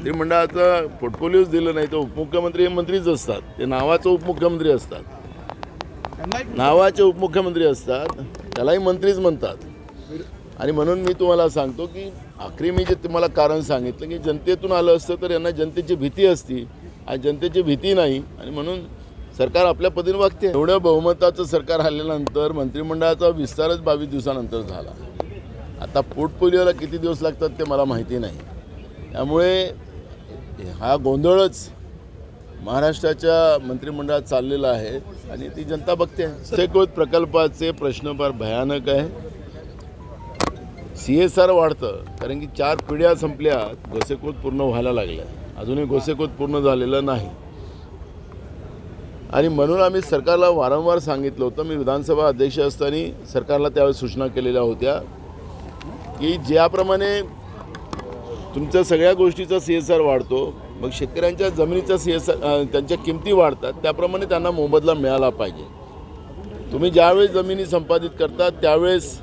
मंत्रिमंडळाचा पोर्टफोलिओच दिलं नाही तर उपमुख्यमंत्री हे मंत्रीच असतात. ते नावाचे उपमुख्यमंत्री असतात, नावाचे उपमुख्यमंत्री असतात, त्यालाही मंत्रीच म्हणतात. आणि म्हणून मी तुम्हाला सांगतो की आखरी मी जे तुम्हाला कारण सांगितलं की जनतेतून आलं असतं तर यांना जनतेची भीती असती. आज जनतेची भीती नाही आणि म्हणून सरकार आपल्या पद्धतीने वागते. एवढं बहुमताचं सरकार आल्यानंतर मंत्रिमंडळाचा विस्तारच 22 दिवसानंतर झाला. आता पोर्टफोलिओला किती दिवस लागतात ते मला माहिती नाही. त्यामुळे हा गोंधळच महाराष्ट्राच्या मंत्रिमंडळात चाललेला आहे आणि ती जनता बघते. गोसेखुर्द प्रकल्पाचे प्रश्न फार भयानक आहे. CSR वाढतं कारण की 4 पिढ्या संपल्या, गोसेखुर्द पूर्ण व्हायला लागल्या, अजूनही गोसेखुर्द पूर्ण झालेलं नाही. आणि म्हणून आम्ही सरकारला वारंवार सांगितलं होतं. मी विधानसभा अध्यक्ष असताना सरकारला त्यावेळेस सूचना केलेल्या होत्या की ज्याप्रमाणे तुमच्या सगळ्या गोष्टीचा CSR वाढतो, मग शेतकऱ्यांच्या जमिनीचा CSR त्यांच्या किमती वाढतात, त्याप्रमाणे त्यांना मोबदला मिळाला पाहिजे. तुम्ही ज्यावेळेस जमिनी संपादित करतात त्यावेळेस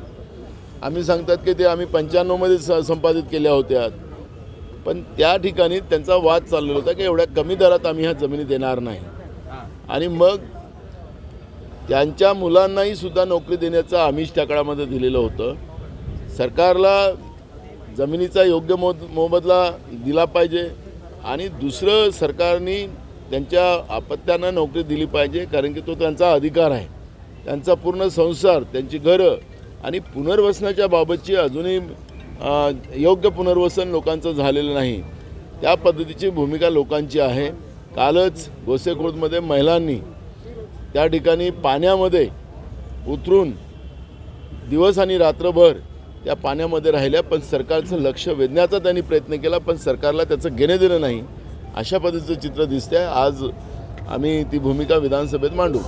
आम्ही सांगतात की ते आम्ही 95 मध्ये संपादित केल्या होत्या, पण त्या ठिकाणी त्यांचा वाद चाललेला होता की एवढ्या कमी दरात आम्ही ह्या जमिनी देणार नाही. आणि मग त्यांच्या मुलांनाही सुद्धा नोकरी देण्याचं आमिष त्या काळामध्ये दिलेलं होतं. सरकारला जमिनीचा योग्य मोबदला दिला पाहिजे आणि दुसरं सरकारने त्यांच्या अपत्यांना नोकरी दिली पाहिजे, कारण की तो त्यांचा अधिकार आहे. त्यांचा पूर्ण संसार, त्यांची घरं आणि पुनर्वसनाच्या बाबतची अजूनही योग्य पुनर्वसन लोकांचं झालेलं नाही. त्या पद्धतीची भूमिका लोकांची आहे. कालच गोसेखुर्दमध्ये महिलांनी त्या ठिकाणी पाण्यामध्ये उतरून दिवस आणि रात्रभर त्या पाण्यामध्ये राहिल्या, पण सरकारचं लक्ष वेधण्याचा त्यांनी प्रयत्न केला, पण सरकारला त्याचं घेणं देणं नाही. अशा पद्धतीचं चित्र दिसतंय. आज आम्ही ती भूमिका विधानसभेत मांडू.